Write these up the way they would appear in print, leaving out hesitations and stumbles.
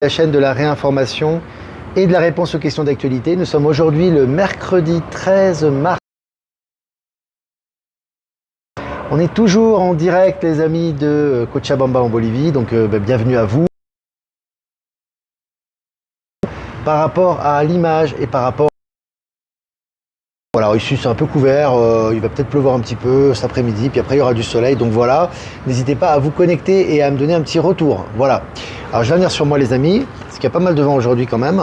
La chaîne de la réinformation et de la réponse aux questions d'actualité. Nous sommes aujourd'hui le mercredi 13 mars. On est toujours en direct, les amis de Cochabamba en Bolivie, donc bienvenue à vous. Par rapport à l'image et par rapport... Voilà, ici c'est un peu couvert, il va peut-être pleuvoir un petit peu cet après-midi, puis après il y aura du soleil, donc voilà. N'hésitez pas à vous connecter et à me donner un petit retour, voilà. Alors je vais venir sur moi les amis, parce qu'il y a pas mal de vent aujourd'hui quand même.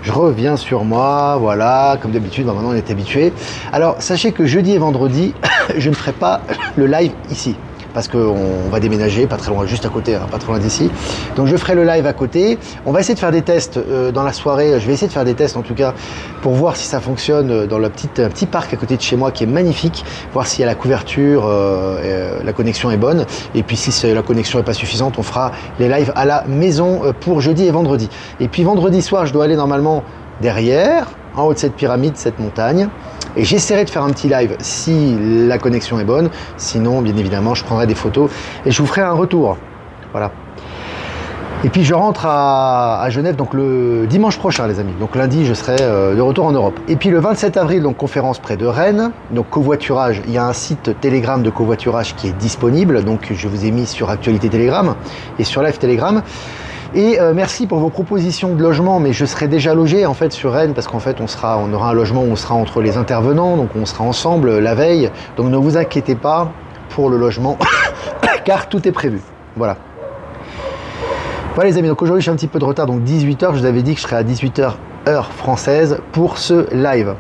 Je reviens sur moi, voilà, comme d'habitude, maintenant on est habitué. Alors sachez que jeudi et vendredi, je ne ferai pas le live ici, parce qu'on va déménager, pas très loin, juste à côté, hein, pas très loin d'ici. Donc je ferai le live à côté. On va essayer de faire des tests dans la soirée. Je vais essayer de faire des tests en tout cas pour voir si ça fonctionne dans un petit parc à côté de chez moi qui est magnifique, voir s'il y a la couverture, la connexion est bonne. Et puis si la connexion n'est pas suffisante, on fera les lives à la maison pour jeudi et vendredi. Et puis vendredi soir, je dois aller normalement derrière, en haut de cette pyramide, cette montagne. Et j'essaierai de faire un petit live si la connexion est bonne. Sinon, bien évidemment, je prendrai des photos et je vous ferai un retour. Voilà. Et puis je rentre à Genève donc le dimanche prochain, les amis. Donc lundi, je serai de retour en Europe. Et puis le 27 avril, donc conférence près de Rennes. Donc covoiturage, il y a un site Telegram de covoiturage qui est disponible. Donc je vous ai mis sur Actualité Telegram et sur Live Telegram. Et merci pour vos propositions de logement, mais je serai déjà logé en fait sur Rennes parce qu'en fait on aura un logement où on sera entre les intervenants, donc on sera ensemble la veille. Donc ne vous inquiétez pas pour le logement car tout est prévu. Voilà. Voilà les amis, donc aujourd'hui j'ai un petit peu de retard, donc 18h, je vous avais dit que je serais à 18h heure française pour ce live.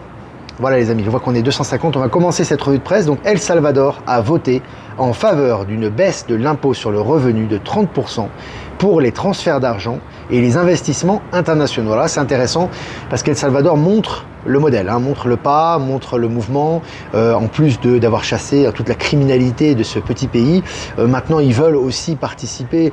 Voilà les amis, je vois qu'on est 250, on va commencer cette revue de presse. Donc El Salvador a voté en faveur d'une baisse de l'impôt sur le revenu de 30% pour les transferts d'argent et les investissements internationaux. Voilà, c'est intéressant parce qu'El Salvador montre le modèle, hein, montre le pas, montre le mouvement, en plus d'avoir chassé toute la criminalité de ce petit pays. Maintenant, ils veulent aussi participer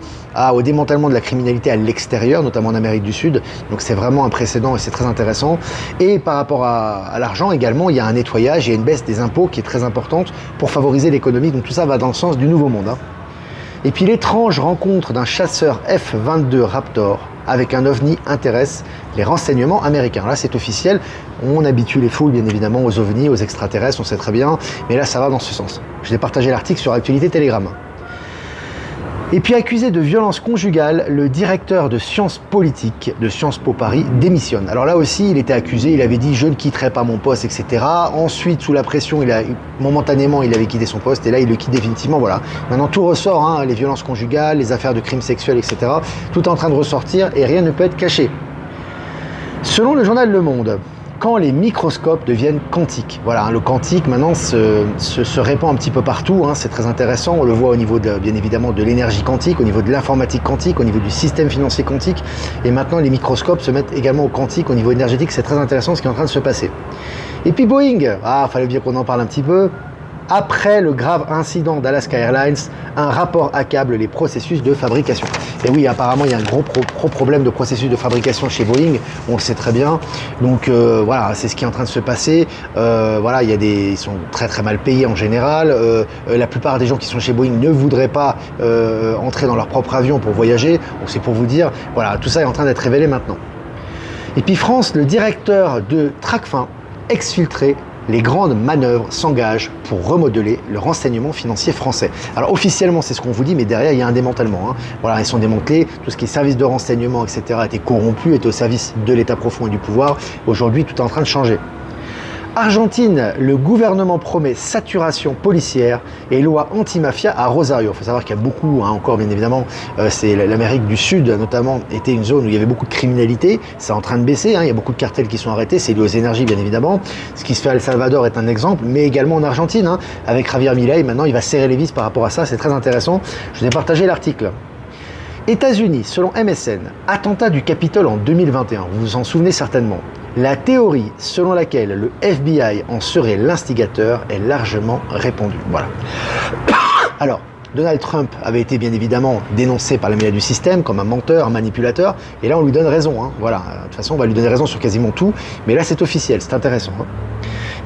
au démantèlement de la criminalité à l'extérieur, notamment en Amérique du Sud. Donc c'est vraiment un précédent et c'est très intéressant. Et par rapport à l'argent également, il y a un nettoyage, il y a une baisse des impôts qui est très importante pour favoriser l'économie. Donc tout ça va dans le sens du nouveau monde, hein. Et puis l'étrange rencontre d'un chasseur F-22 Raptor avec un ovni intéresse les renseignements américains. Là, c'est officiel. On habitue les foules, bien évidemment, aux ovnis, aux extraterrestres, on sait très bien. Mais là, ça va dans ce sens. Je vais partager l'article sur Actualité Telegram. Et puis accusé de violence conjugale, le directeur de sciences politiques de Sciences Po Paris démissionne. Alors là aussi, il était accusé, il avait dit « je ne quitterai pas mon poste », etc. Ensuite, sous la pression, momentanément, il avait quitté son poste et là, il le quitte définitivement. Voilà. Maintenant, tout ressort, hein, les violences conjugales, les affaires de crimes sexuels, etc. Tout est en train de ressortir et rien ne peut être caché. Selon le journal Le Monde, quand les microscopes deviennent quantiques. Voilà, hein, le quantique maintenant se répand un petit peu partout, hein, c'est très intéressant, on le voit au niveau bien évidemment de l'énergie quantique, au niveau de l'informatique quantique, au niveau du système financier quantique, et maintenant les microscopes se mettent également au quantique, au niveau énergétique, c'est très intéressant ce qui est en train de se passer. Et puis Boeing, fallait bien qu'on en parle un petit peu. Après le grave incident d'Alaska Airlines, un rapport accable les processus de fabrication. Et oui, apparemment, il y a un gros problème de processus de fabrication chez Boeing, on le sait très bien. Donc voilà, c'est ce qui est en train de se passer. Voilà, ils sont très très mal payés en général. La plupart des gens qui sont chez Boeing ne voudraient pas entrer dans leur propre avion pour voyager. Donc c'est pour vous dire, voilà, tout ça est en train d'être révélé maintenant. Et puis France, le directeur de Tracfin, exfiltré. Les grandes manœuvres s'engagent pour remodeler le renseignement financier français. Alors officiellement, c'est ce qu'on vous dit, mais derrière, il y a un démantèlement, hein. Voilà, ils sont démantelés, tout ce qui est service de renseignement, etc. était corrompu, était au service de l'État profond et du pouvoir. Aujourd'hui, tout est en train de changer. Argentine, le gouvernement promet saturation policière et loi anti-mafia à Rosario. Il faut savoir qu'il y a beaucoup, hein, encore bien évidemment, c'est l'Amérique du Sud notamment, était une zone où il y avait beaucoup de criminalité. C'est en train de baisser, hein, il y a beaucoup de cartels qui sont arrêtés, c'est lié aux énergies bien évidemment. Ce qui se fait à El Salvador est un exemple, mais également en Argentine, hein, avec Javier Milei, maintenant il va serrer les vis par rapport à ça, c'est très intéressant. Je vous ai partagé l'article. États-Unis, selon MSN, attentat du Capitole en 2021, vous vous en souvenez certainement. La théorie selon laquelle le FBI en serait l'instigateur est largement répandue. Voilà. Alors, Donald Trump avait été bien évidemment dénoncé par les médias du système comme un menteur, un manipulateur, et là on lui donne raison, hein. Voilà. De toute façon, on va lui donner raison sur quasiment tout, mais là c'est officiel, c'est intéressant, hein.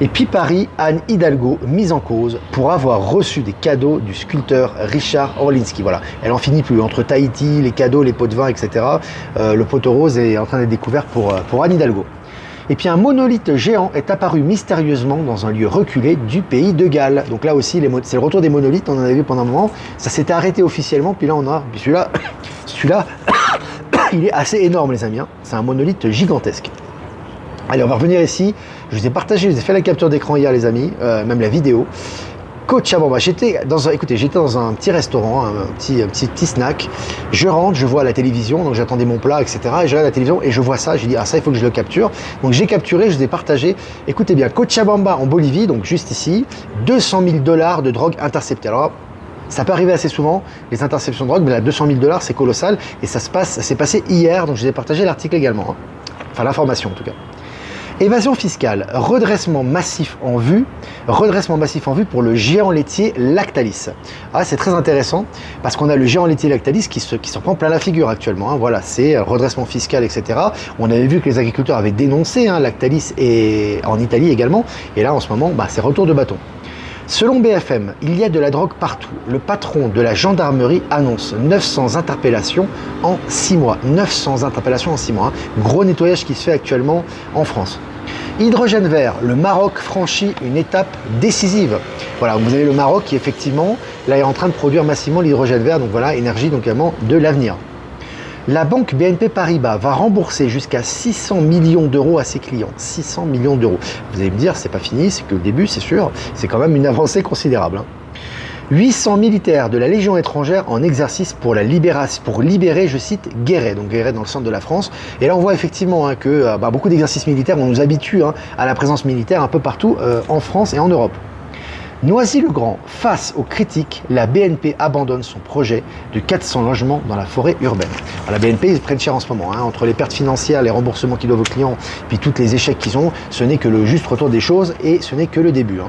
Et puis Paris, Anne Hidalgo mise en cause pour avoir reçu des cadeaux du sculpteur Richard Orlinski. Voilà, elle en finit plus. Entre Tahiti, les cadeaux, les pots de vin, etc. Le poteau rose est en train d'être découvert pour Anne Hidalgo. Et puis un monolithe géant est apparu mystérieusement dans un lieu reculé du pays de Galles. Donc là aussi, c'est le retour des monolithes, on en avait vu pendant un moment. Ça s'était arrêté officiellement, puis là on a... Puis celui-là, il est assez énorme les amis. Hein. C'est un monolithe gigantesque. Allez, on va revenir ici. Je vous ai partagé, je vous ai fait la capture d'écran hier les amis, même la vidéo. Cochabamba, j'étais dans un petit restaurant, un petit snack. Je rentre, je vois la télévision, donc j'attendais mon plat, etc. Et je regarde la télévision et je vois ça. J'ai dit ah ça il faut que je le capture. Donc j'ai capturé, je vous ai partagé. Écoutez bien, Cochabamba en Bolivie, donc juste ici, 200 000 $ de drogue interceptée. Alors ça peut arriver assez souvent, les interceptions de drogue, mais là 200 000 $ c'est colossal et ça s'est passé hier. Donc je vous ai partagé l'article également, hein. Enfin l'information en tout cas. Évasion fiscale, redressement massif en vue pour le géant laitier Lactalis. Ah, c'est très intéressant parce qu'on a le géant laitier Lactalis qui s'en prend plein la figure actuellement. Hein. Voilà, c'est redressement fiscal, etc. On avait vu que les agriculteurs avaient dénoncé Lactalis et en Italie également. Et là, en ce moment, c'est retour de bâton. Selon BFM, il y a de la drogue partout. Le patron de la gendarmerie annonce 900 interpellations en 6 mois. 900 interpellations en 6 mois. Hein. Gros nettoyage qui se fait actuellement en France. Hydrogène vert, le Maroc franchit une étape décisive. Voilà, vous avez le Maroc qui effectivement là est en train de produire massivement l'hydrogène vert. Donc voilà, énergie donc également de l'avenir. La banque BNP Paribas va rembourser jusqu'à 600 millions € à ses clients. 600 millions €. Vous allez me dire, c'est pas fini, c'est que le début, c'est sûr. C'est quand même une avancée considérable. Hein. 800 militaires de la Légion étrangère en exercice pour libérer, je cite, Guéret. Donc Guéret dans le centre de la France. Et là, on voit effectivement que beaucoup d'exercices militaires, on nous habitue à la présence militaire un peu partout en France et en Europe. Noisy-le-Grand, face aux critiques, la BNP abandonne son projet de 400 logements dans la forêt urbaine. Alors, la BNP, ils prennent cher en ce moment. Hein, entre les pertes financières, les remboursements qu'ils doivent aux clients, puis tous les échecs qu'ils ont, ce n'est que le juste retour des choses et ce n'est que le début. Hein.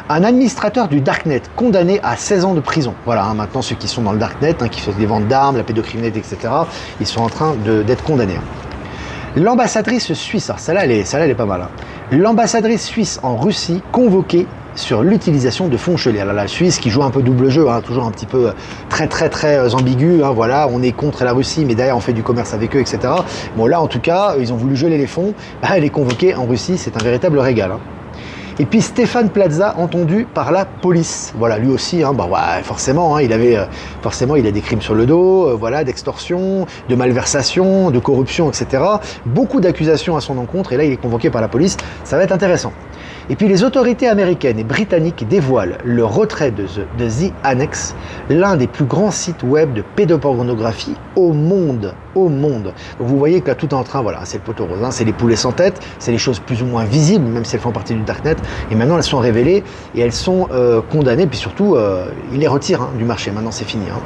Un administrateur du Darknet condamné à 16 ans de prison. Voilà, hein, maintenant ceux qui sont dans le Darknet, qui font des ventes d'armes, la pédocriminalité, etc., ils sont en train d'être condamnés. Hein. L'ambassadrice suisse, alors celle-là elle est pas mal. Hein. L'ambassadrice suisse en Russie convoquée sur l'utilisation de fonds chelés. Alors la Suisse qui joue un peu double jeu, toujours un petit peu très ambigu, voilà, on est contre la Russie mais derrière on fait du commerce avec eux, etc. Bon là en tout cas, ils ont voulu geler les fonds, elle est convoquée en Russie, c'est un véritable régal. Hein. Et puis Stéphane Plaza entendu par la police. Voilà, lui aussi, forcément, il a des crimes sur le dos, d'extorsion, de malversation, de corruption, etc. Beaucoup d'accusations à son encontre et là il est convoqué par la police, ça va être intéressant. Et puis les autorités américaines et britanniques dévoilent le retrait de The Annex, l'un des plus grands sites web de pédopornographie au monde. Donc vous voyez que là tout est en train, voilà, c'est le poteau rose, c'est les poulets sans tête, c'est les choses plus ou moins visibles, même si elles font partie du Darknet, et maintenant elles sont révélées et elles sont condamnées, puis surtout ils les retirent du marché, maintenant c'est fini. Hein.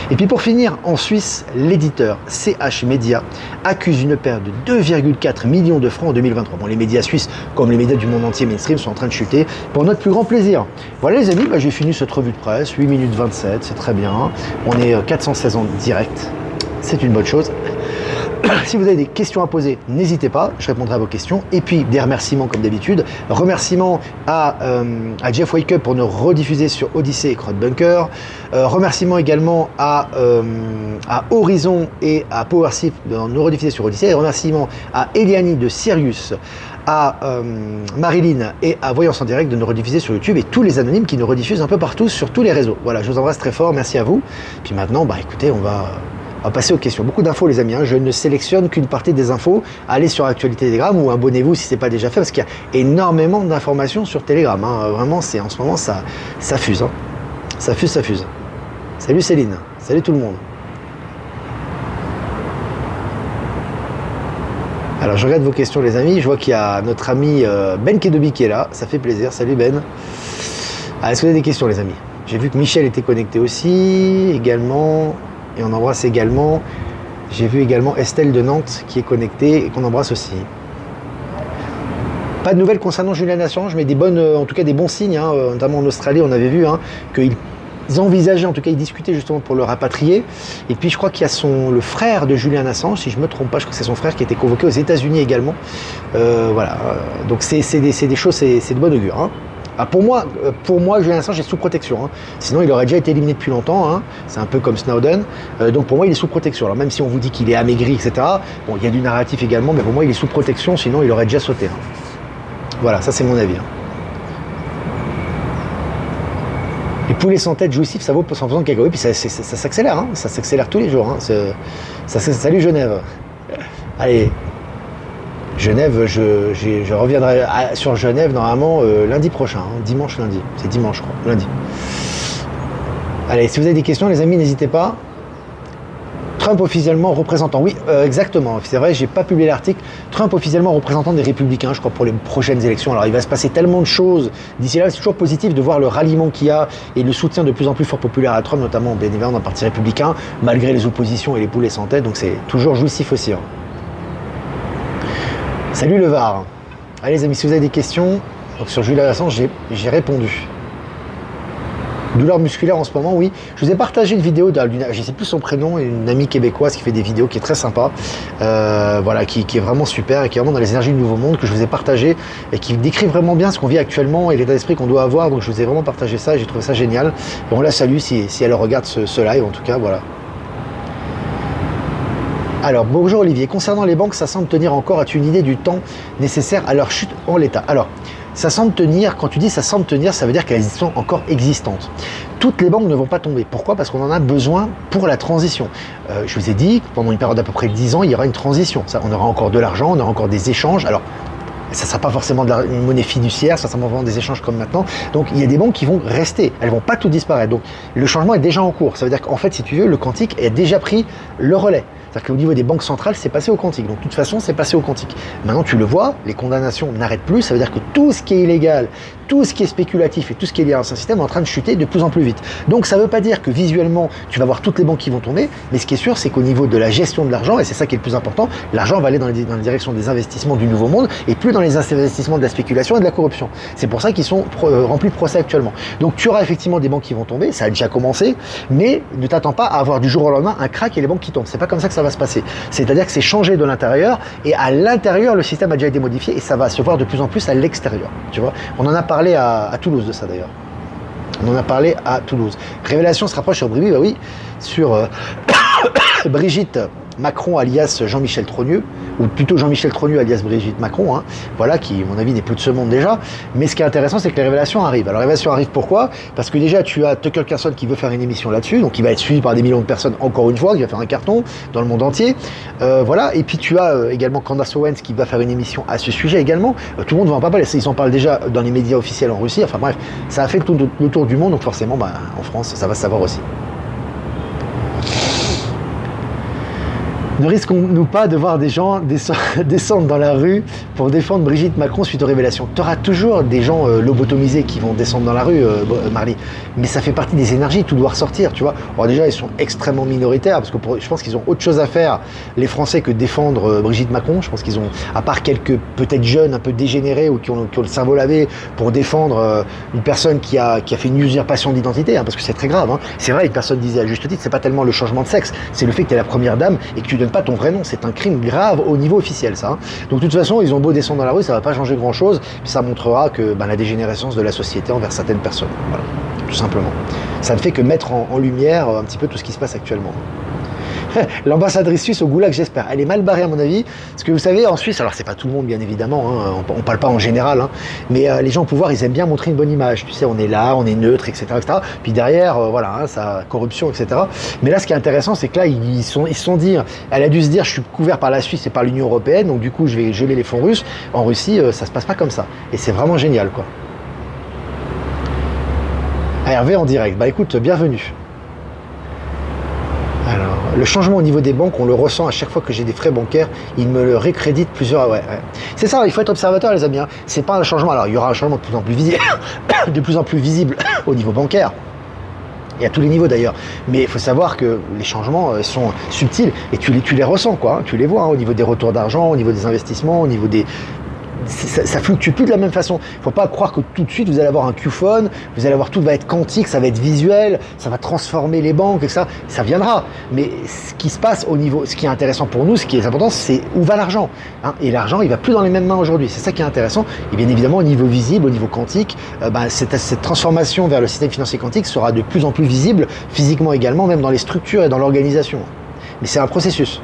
Et puis pour finir, en Suisse, l'éditeur CH Media accuse une perte de 2,4 millions de francs en 2023. Bon, les médias suisses, comme les médias du monde entier mainstream, sont en train de chuter pour notre plus grand plaisir. Voilà les amis, j'ai fini cette revue de presse, 8 minutes 27, c'est très bien. On est 416 en direct, c'est une bonne chose. Si vous avez des questions à poser, n'hésitez pas, je répondrai à vos questions. Et puis des remerciements comme d'habitude. Remerciements à Jeff Wake Up pour nous rediffuser sur Odyssey et Crowdbunker. Remerciements également à Horizon et à PowerShift de nous rediffuser sur Odyssey. Et remerciements à Eliani de Sirius, à Marilyn et à Voyance en Direct de nous rediffuser sur YouTube et tous les anonymes qui nous rediffusent un peu partout sur tous les réseaux. Voilà, je vous embrasse très fort, merci à vous. Puis maintenant, écoutez, on va passer aux questions. Beaucoup d'infos les amis, je ne sélectionne qu'une partie des infos. Allez sur Actualité Telegram ou abonnez-vous si ce n'est pas déjà fait parce qu'il y a énormément d'informations sur Telegram. Vraiment, en ce moment, ça fuse. Ça fuse. Salut Céline, salut tout le monde. Alors je regarde vos questions les amis, je vois qu'il y a notre ami Ben Kedobi qui est là, ça fait plaisir, salut Ben. Est-ce que vous avez des questions les amis? J'ai vu que Michel était connecté aussi, également. Et on embrasse également, j'ai vu également Estelle de Nantes qui est connectée et qu'on embrasse aussi. Pas de nouvelles concernant Julian Assange, mais en tout cas des bons signes, notamment en Australie, on avait vu qu'il envisageaient, en tout cas ils discutaient justement pour le rapatrier. Et puis je crois qu'il y a le frère de Julian Assange, si je me trompe pas, je crois que c'est son frère qui a été convoqué aux États-Unis également. Voilà, donc c'est des choses, c'est de bon augure. Hein. Ah, pour moi, Julian Assange est sous protection. Hein. Sinon, il aurait déjà été éliminé depuis longtemps. Hein. C'est un peu comme Snowden. Donc pour moi, il est sous protection. Alors même si on vous dit qu'il est amaigri, etc. Bon, il y a du narratif également, mais pour moi, il est sous protection. Sinon, il aurait déjà sauté. Hein. Voilà, ça c'est mon avis. Hein. Les poulets sans tête jouissifs, ça vaut 100% de cacahuètes. Puis ça s'accélère. Hein. Ça s'accélère tous les jours. Hein. Salut Genève. Allez. Genève, je reviendrai sur Genève normalement lundi prochain, hein, dimanche, lundi. C'est dimanche, je crois, lundi. Allez, si vous avez des questions, les amis, n'hésitez pas. Trump officiellement représentant. Oui, exactement. C'est vrai, j'ai pas publié l'article. Trump officiellement représentant des Républicains, je crois, pour les prochaines élections. Alors, il va se passer tellement de choses d'ici là. C'est toujours positif de voir le ralliement qu'il y a et le soutien de plus en plus fort populaire à Trump, notamment bien évidemment dans le Parti républicain, malgré les oppositions et les poulets sans tête. Donc, c'est toujours jouissif aussi. Hein. Salut le Var. Allez les amis, si vous avez des questions, donc sur Julian Assange, j'ai répondu. Douleur musculaire en ce moment, oui. Je vous ai partagé une vidéo je ne sais plus son prénom, une amie québécoise qui fait des vidéos, qui est très sympa, voilà, qui est vraiment super et qui est vraiment dans les énergies du nouveau monde, que je vous ai partagé et qui décrit vraiment bien ce qu'on vit actuellement et l'état d'esprit qu'on doit avoir. Donc je vous ai vraiment partagé ça et j'ai trouvé ça génial. Et on la salue si elle regarde ce live, en tout cas, voilà. Alors, bonjour Olivier, concernant les banques, ça semble tenir encore. As-tu une idée du temps nécessaire à leur chute en l'état? Alors, ça semble tenir, quand tu dis ça semble tenir, ça veut dire qu'elles sont encore existantes. Toutes les banques ne vont pas tomber. Pourquoi? Parce qu'on en a besoin pour la transition. Je vous ai dit que pendant une période d'à peu près 10 ans, il y aura une transition. Ça, on aura encore de l'argent, on aura encore des échanges. Alors, ça ne sera pas forcément une monnaie fiduciaire, ça sera vraiment des échanges comme maintenant. Donc il y a des banques qui vont rester, elles ne vont pas tout disparaître. Donc le changement est déjà en cours. Ça veut dire qu'en fait, si tu veux, le quantique a déjà pris le relais. C'est-à-dire qu'au niveau des banques centrales, c'est passé au quantique. Donc de toute façon, c'est passé au quantique. Maintenant, tu le vois, les condamnations n'arrêtent plus. Ça veut dire que tout ce qui est illégal, tout ce qui est spéculatif et tout ce qui est lié à un système est en train de chuter de plus en plus vite. Donc ça ne veut pas dire que visuellement, tu vas voir toutes les banques qui vont tomber. Mais ce qui est sûr, c'est qu'au niveau de la gestion de l'argent, et c'est ça qui est le plus important, l'argent va aller dans la direction des investissements du nouveau monde et plus dans les investissements de la spéculation et de la corruption. C'est pour ça qu'ils sont remplis de procès actuellement. Donc tu auras effectivement des banques qui vont tomber, ça a déjà commencé, mais ne t'attends pas à avoir du jour au lendemain un crack et les banques qui tombent. C'est pas comme ça que ça va se passer. C'est-à-dire que c'est changé de l'intérieur et à l'intérieur, le système a déjà été modifié et ça va se voir de plus en plus à l'extérieur. Tu vois, on en a parlé à Toulouse de ça d'ailleurs. On en a parlé à Toulouse. Révélation se rapproche sur Briby, bah oui, sur Brigitte Macron alias Jean-Michel Trogneux, ou plutôt Jean-Michel Trogneux alias Brigitte Macron, hein, voilà, qui, à mon avis, n'est plus de ce monde déjà. Mais ce qui est intéressant, c'est que les révélations arrivent. Alors, les révélations arrivent pourquoi? Parce que déjà, tu as Tucker Carlson qui veut faire une émission là-dessus, donc il va être suivi par des millions de personnes, encore une fois, qui va faire un carton dans le monde entier. Voilà, et puis tu as également Candace Owens qui va faire une émission à ce sujet également. Tout le monde va en parler, ils en parlent déjà dans les médias officiels en Russie. Enfin bref, ça a fait le tour du monde, donc forcément, bah, en France, ça va se savoir aussi. Ne risquons-nous pas de voir des gens descendre dans la rue pour défendre Brigitte Macron suite aux révélations? Tu auras toujours des gens lobotomisés qui vont descendre dans la rue, Marley. Mais ça fait partie des énergies, tout doit ressortir, tu vois. Alors déjà, ils sont extrêmement minoritaires, parce que je pense qu'ils ont autre chose à faire, les Français, que défendre Brigitte Macron. Je pense qu'ils ont, à part quelques peut-être jeunes un peu dégénérés ou qui ont le cerveau lavé, pour défendre une personne qui a fait une usurpation d'identité, hein, parce que c'est très grave. Hein. C'est vrai, une personne disait à juste titre, c'est pas tellement le changement de sexe, c'est le fait que tu es la première dame et que tu donnes pas ton vrai nom, c'est un crime grave au niveau officiel, ça. Hein. Donc de toute façon, ils ont beau descendre dans la rue, ça va pas changer grand chose, puis ça montrera que la dégénérescence de la société envers certaines personnes, voilà, tout simplement. Ça ne fait que mettre en lumière un petit peu tout ce qui se passe actuellement. L'ambassadrice suisse au goulag, j'espère. Elle est mal barrée à mon avis, parce que vous savez, en Suisse, alors c'est pas tout le monde bien évidemment, hein, on parle pas en général, hein, mais les gens au pouvoir, ils aiment bien montrer une bonne image. Tu sais, on est là, on est neutre, etc., etc. Puis derrière, voilà, hein, ça, corruption, etc. Mais là, ce qui est intéressant, c'est que là, ils se sont dit, elle a dû se dire, je suis couvert par la Suisse et par l'Union européenne, donc du coup, je vais geler les fonds russes. En Russie, ça se passe pas comme ça, et c'est vraiment génial, quoi. Hervé en direct. Bah écoute, bienvenue. Alors, le changement au niveau des banques, on le ressent à chaque fois que j'ai des frais bancaires, ils me le récréditent plusieurs... Ouais. C'est ça, il faut être observateur, les amis. Hein. C'est pas un changement... Alors, il y aura un changement de plus en plus visible, au niveau bancaire. Et à tous les niveaux d'ailleurs. Mais il faut savoir que les changements sont subtils et tu les ressens, quoi. Hein. Tu les vois hein, au niveau des retours d'argent, au niveau des investissements, au niveau des ça fluctue plus de la même façon. Il ne faut pas croire que tout de suite vous allez avoir un Qphone, vous allez avoir tout va être quantique, ça va être visuel, ça va transformer les banques et ça viendra. Mais ce qui se passe au niveau, ce qui est intéressant pour nous, ce qui est important, c'est où va l'argent. Hein, et l'argent, il va plus dans les mêmes mains aujourd'hui. C'est ça qui est intéressant. Et bien évidemment, au niveau visible, au niveau quantique, cette transformation vers le système financier quantique sera de plus en plus visible, physiquement également, même dans les structures et dans l'organisation. Mais c'est un processus.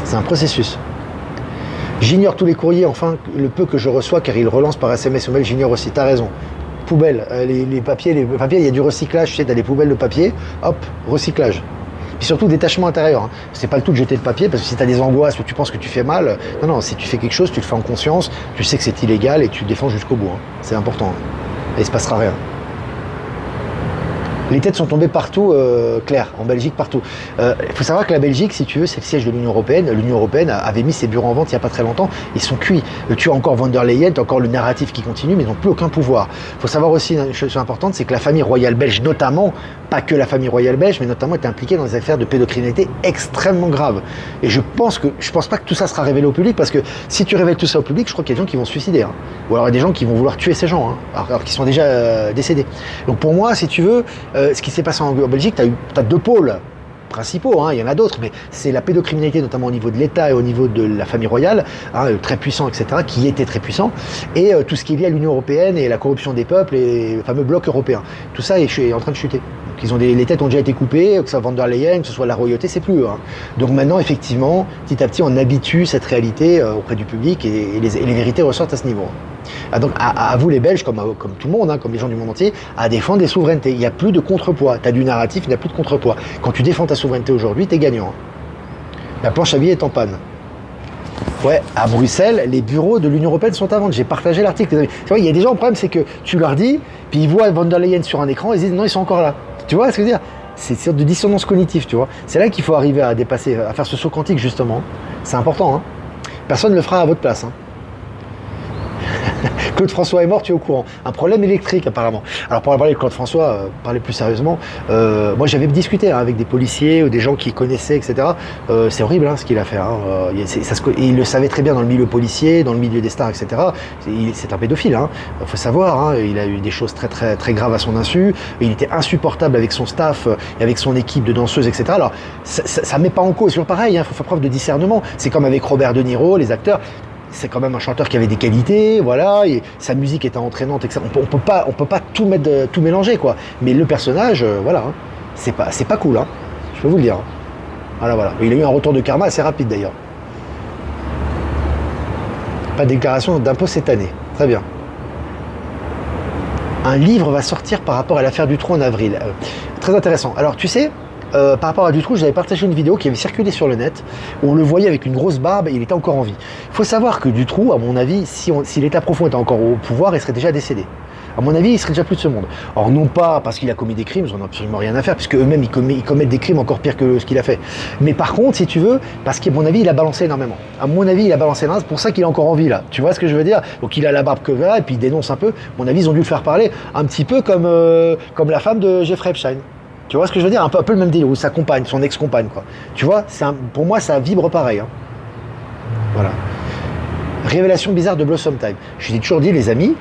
C'est un processus. J'ignore tous les courriers, enfin, le peu que je reçois, car ils relancent par SMS ou mail, j'ignore aussi. T'as raison. Poubelle, les papiers, il y a du recyclage, tu sais, t'as des poubelles de papier, hop, recyclage. Puis surtout, détachement intérieur. Hein. C'est pas le tout de jeter le papier, parce que si t'as des angoisses ou tu penses que tu fais mal, non, si tu fais quelque chose, tu le fais en conscience, tu sais que c'est illégal et tu le défends jusqu'au bout. Hein. C'est important. Hein. Et il se passera rien. Les têtes sont tombées partout, Claire, en Belgique, partout. Il faut savoir que la Belgique, si tu veux, c'est le siège de l'Union Européenne. L'Union Européenne avait mis ses bureaux en vente il n'y a pas très longtemps. Ils sont cuits. Tu as encore von der Leyen, tu as encore le narratif qui continue, mais ils n'ont plus aucun pouvoir. Il faut savoir aussi une chose importante, c'est que la famille royale belge, notamment, pas que la famille royale belge, mais notamment est impliquée dans des affaires de pédocriminalité extrêmement graves. Et je pense pas que tout ça sera révélé au public, parce que si tu révèles tout ça au public, je crois qu'il y a des gens qui vont se suicider. Hein. Ou alors il y a des gens qui vont vouloir tuer ces gens, hein, alors qu'ils sont déjà décédés. Donc pour moi, si tu veux, ce qui s'est passé en Belgique, tu as deux pôles principaux, hein, il y en a d'autres, mais c'est la pédocriminalité, notamment au niveau de l'État et au niveau de la famille royale, hein, très puissant, etc., qui était très puissant, et tout ce qui est lié à l'Union Européenne et la corruption des peuples et le fameux bloc européen. Tout ça est en train de chuter. Donc les têtes ont déjà été coupées, que ce soit von der Leyen, que ce soit la royauté, c'est plus eux. Hein. Donc maintenant, effectivement, petit à petit, on habitue cette réalité auprès du public et les vérités ressortent à ce niveau. Ah, donc à vous les Belges, comme tout le monde, hein, comme les gens du monde entier, à défendre des souverainetés. Il n'y a plus de contrepoids. Tu as du narratif, il n'y a plus de contrepoids. Quand tu défends ta souveraineté aujourd'hui, tu es gagnant. La planche à billets est en panne. Ouais, à Bruxelles, les bureaux de l'Union Européenne sont à vendre. J'ai partagé l'article. Tu vois, il y a des gens, le problème, c'est que tu leur dis, puis ils voient von der Leyen sur un écran, et ils disent non, ils sont encore là. Tu vois ce que je veux dire? C'est une sorte de dissonance cognitive, tu vois. C'est là qu'il faut arriver à dépasser, à faire ce saut quantique, justement. C'est important, hein. Personne ne le fera à votre place, hein. Claude François est mort, tu es au courant. Un problème électrique apparemment. Alors pour parler de Claude François, parler plus sérieusement, moi j'avais discuté hein, avec des policiers ou des gens qui connaissaient, etc. C'est horrible hein, ce qu'il a fait. Hein. Il le savait très bien dans le milieu policier, dans le milieu des stars, etc. C'est un pédophile. Hein. Faut savoir, hein, il a eu des choses très très très graves à son insu. Il était insupportable avec son staff et avec son équipe de danseuses, etc. Alors ça met pas en cause. C'est toujours pareil. Il faut faire preuve de discernement. C'est comme avec Robert De Niro, les acteurs. C'est quand même un chanteur qui avait des qualités, voilà, et sa musique était entraînante, etc. On peut pas tout mettre, tout mélanger, quoi. Mais le personnage, voilà, hein, c'est pas cool, hein, je peux vous le dire. Voilà. Il a eu un retour de karma assez rapide d'ailleurs. Pas de déclaration d'impôt cette année, très bien. Un livre va sortir par rapport à l'affaire Dutroux en avril. Très intéressant. Alors tu sais, par rapport à Dutroux, j'avais partagé une vidéo qui avait circulé sur le net, où on le voyait avec une grosse barbe et il était encore en vie. Il faut savoir que Dutroux, à mon avis, si l'État profond était encore au pouvoir, il serait déjà décédé. À mon avis, il serait déjà plus de ce monde. Or, non pas parce qu'il a commis des crimes, ils n'en ont absolument rien à faire, puisque eux-mêmes, ils commettent des crimes encore pires que ce qu'il a fait. Mais par contre, si tu veux, parce qu'à mon avis, il a balancé énormément. À mon avis, il a balancé énormément, c'est pour ça qu'il est encore en vie, là. Tu vois ce que je veux dire? Donc, il a la barbe que là, et puis il dénonce un peu. À mon avis, ils ont dû le faire parler un petit peu comme la femme de Jeffrey Epstein. Tu vois ce que je veux dire? Un peu le même délire, ou sa compagne, son ex-compagne, quoi. Tu vois, pour moi, ça vibre pareil. Hein. Voilà. Révélation bizarre de Blossom Time. Je vous ai toujours dit, les amis,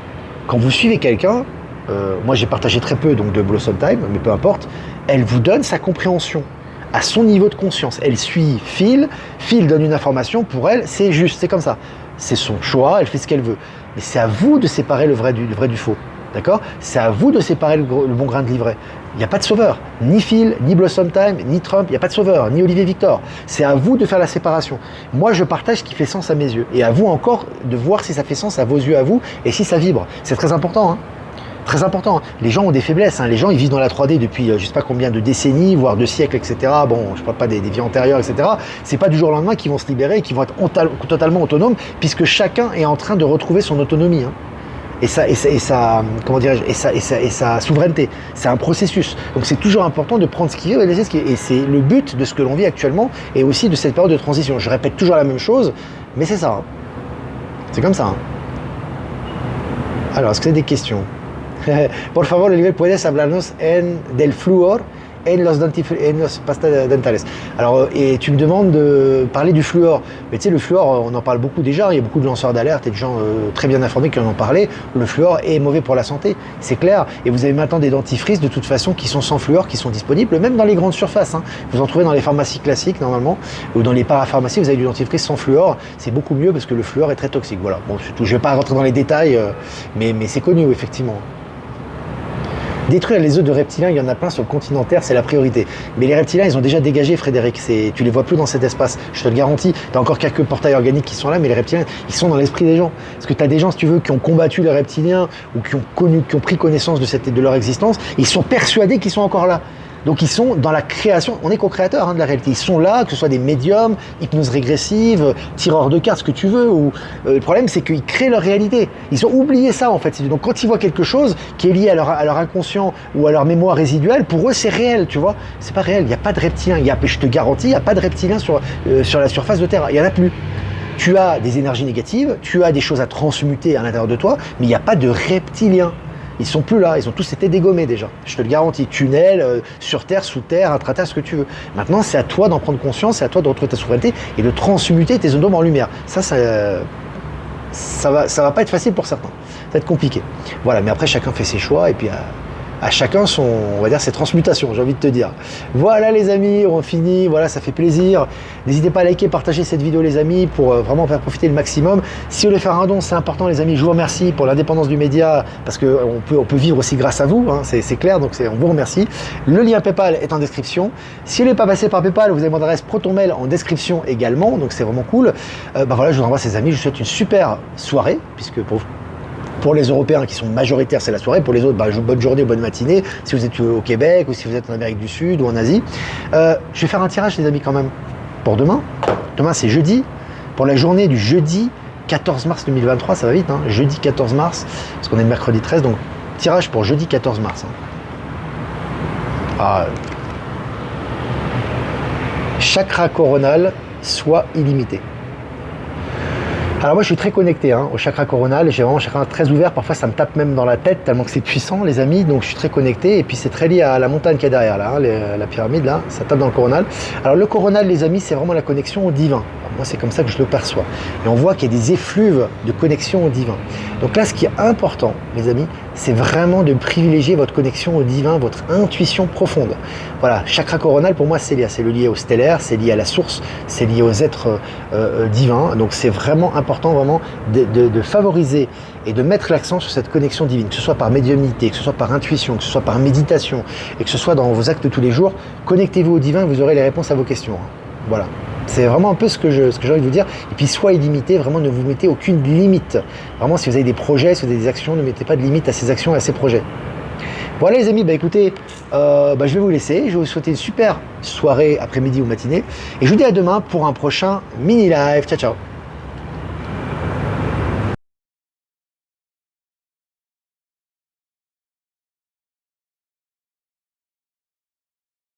quand vous suivez quelqu'un, moi j'ai partagé très peu donc, de Blossom Time, mais peu importe, elle vous donne sa compréhension à son niveau de conscience. Elle suit Phil donne une information, pour elle, c'est juste, c'est comme ça. C'est son choix, elle fait ce qu'elle veut. Mais c'est à vous de séparer le vrai du faux. D'accord? C'est à vous de séparer le bon grain de l'ivraie. Il n'y a pas de sauveur. Ni Phil, ni Blossom Time, ni Trump, il n'y a pas de sauveur, ni Olivier Victor. C'est à vous de faire la séparation. Moi, je partage ce qui fait sens à mes yeux. Et à vous encore de voir si ça fait sens à vos yeux à vous et si ça vibre. C'est très important. Hein. Très important. Hein. Les gens ont des faiblesses. Hein. Les gens, ils vivent dans la 3D depuis je ne sais pas combien de décennies, voire de siècles, etc. Bon, je ne parle pas des vies antérieures, etc. C'est pas du jour au lendemain qu'ils vont se libérer et qu'ils vont être totalement autonomes, puisque chacun est en train de retrouver son autonomie. Hein. Et sa souveraineté. C'est un processus. Donc c'est toujours important de prendre ce qui est et laisser ce qui est. Et c'est le but de ce que l'on vit actuellement et aussi de cette période de transition. Je répète toujours la même chose, mais c'est ça. Hein. C'est comme ça. Hein. Alors, est-ce que c'est des questions? Por favor, Oliver, ¿puedes hablarnos del flúor en los pasta dentales. Alors, et tu me demandes de parler du fluor. Mais tu sais, le fluor, on en parle beaucoup déjà. Il y a beaucoup de lanceurs d'alerte et de gens très bien informés qui en ont parlé. Le fluor est mauvais pour la santé, c'est clair. Et vous avez maintenant des dentifrices de toute façon qui sont sans fluor, qui sont disponibles, même dans les grandes surfaces. Hein. Vous en trouvez dans les pharmacies classiques normalement, ou dans les parapharmacies, vous avez du dentifrice sans fluor. C'est beaucoup mieux parce que le fluor est très toxique. Voilà. Bon, surtout, je ne vais pas rentrer dans les détails, mais c'est connu, effectivement. Détruire les œufs de reptiliens, il y en a plein sur le continent Terre, c'est la priorité. Mais les reptiliens, ils ont déjà dégagé, Frédéric. Tu les vois plus dans cet espace, je te le garantis. Tu as encore quelques portails organiques qui sont là, mais les reptiliens, ils sont dans l'esprit des gens. Parce que tu as des gens, si tu veux, qui ont combattu les reptiliens ou qui ont pris connaissance de leur existence. Ils sont persuadés qu'ils sont encore là. Donc ils sont dans la création, on est co-créateurs de la réalité. Ils sont là, que ce soit des médiums, hypnose régressive, tireurs de cartes, ce que tu veux. Le problème, c'est qu'ils créent leur réalité. Ils ont oublié ça en fait. Donc quand ils voient quelque chose qui est lié à leur inconscient ou à leur mémoire résiduelle, pour eux c'est réel, tu vois. C'est pas réel. Il n'y a pas de reptiliens. Je te garantis, il n'y a pas de reptiliens sur la surface de Terre. Il n'y en a plus. Tu as des énergies négatives, tu as des choses à transmuter à l'intérieur de toi, mais il n'y a pas de reptiliens. Ils sont plus là, ils ont tous été dégommés déjà. Je te le garantis. Tunnel, sur terre, sous terre, intra-terre, ce que tu veux. Maintenant, c'est à toi d'en prendre conscience, c'est à toi de retrouver ta souveraineté et de transmuter tes zones d'ombre en lumière. Ça va pas être facile pour certains. Ça va être compliqué. Voilà, mais après, chacun fait ses choix et puis à chacun on va dire, ses transmutations, j'ai envie de te dire. Voilà les amis, on finit, voilà, ça fait plaisir. N'hésitez pas à liker, partager cette vidéo les amis, pour vraiment faire profiter le maximum. Si vous voulez faire un don, c'est important les amis, je vous remercie pour l'indépendance du média, parce qu'on peut vivre aussi grâce à vous, hein, c'est clair, donc on vous remercie. Le lien PayPal est en description. Si vous n'êtes pas passé par PayPal, vous avez mon adresse ProtonMail en description également, donc c'est vraiment cool. Voilà, je vous envoie ces amis, je vous souhaite une super soirée, puisque pour les Européens qui sont majoritaires, c'est la soirée. Pour les autres, bonne journée, bonne matinée. Si vous êtes au Québec ou si vous êtes en Amérique du Sud ou en Asie. Je vais faire un tirage, les amis, quand même, pour demain. Demain, c'est jeudi. Pour la journée du jeudi 14 mars 2023, ça va vite, hein. Jeudi 14 mars, parce qu'on est le mercredi 13, donc tirage pour jeudi 14 mars. Hein. Chakra coronal soit illimité. Alors moi je suis très connecté au chakra coronal, j'ai vraiment un chakra très ouvert, parfois ça me tape même dans la tête tellement que c'est puissant les amis, donc je suis très connecté et puis c'est très lié à la montagne qui est derrière là, la pyramide là, ça tape dans le coronal. Alors le coronal les amis c'est vraiment la connexion au divin, alors, moi c'est comme ça que je le perçois et on voit qu'il y a des effluves de connexion au divin. Donc là ce qui est important les amis, c'est vraiment de privilégier votre connexion au divin, votre intuition profonde. Voilà, chakra coronal pour moi c'est lié au stellaire, c'est lié à la source, c'est lié aux êtres divins, donc c'est vraiment important vraiment de favoriser et de mettre l'accent sur cette connexion divine, que ce soit par médiumnité, que ce soit par intuition, que ce soit par méditation et que ce soit dans vos actes de tous les jours. Connectez-vous au divin, vous aurez les réponses à vos questions. Voilà, c'est vraiment un peu ce que j'ai envie de vous dire. Et puis soyez illimité, vraiment ne vous mettez aucune limite. Vraiment si vous avez des projets, si vous avez des actions, ne mettez pas de limite à ces actions et à ces projets. Voilà les amis, écoutez, je vais vous laisser, je vais vous souhaiter une super soirée, après-midi ou matinée, et je vous dis à demain pour un prochain mini live. Ciao ciao.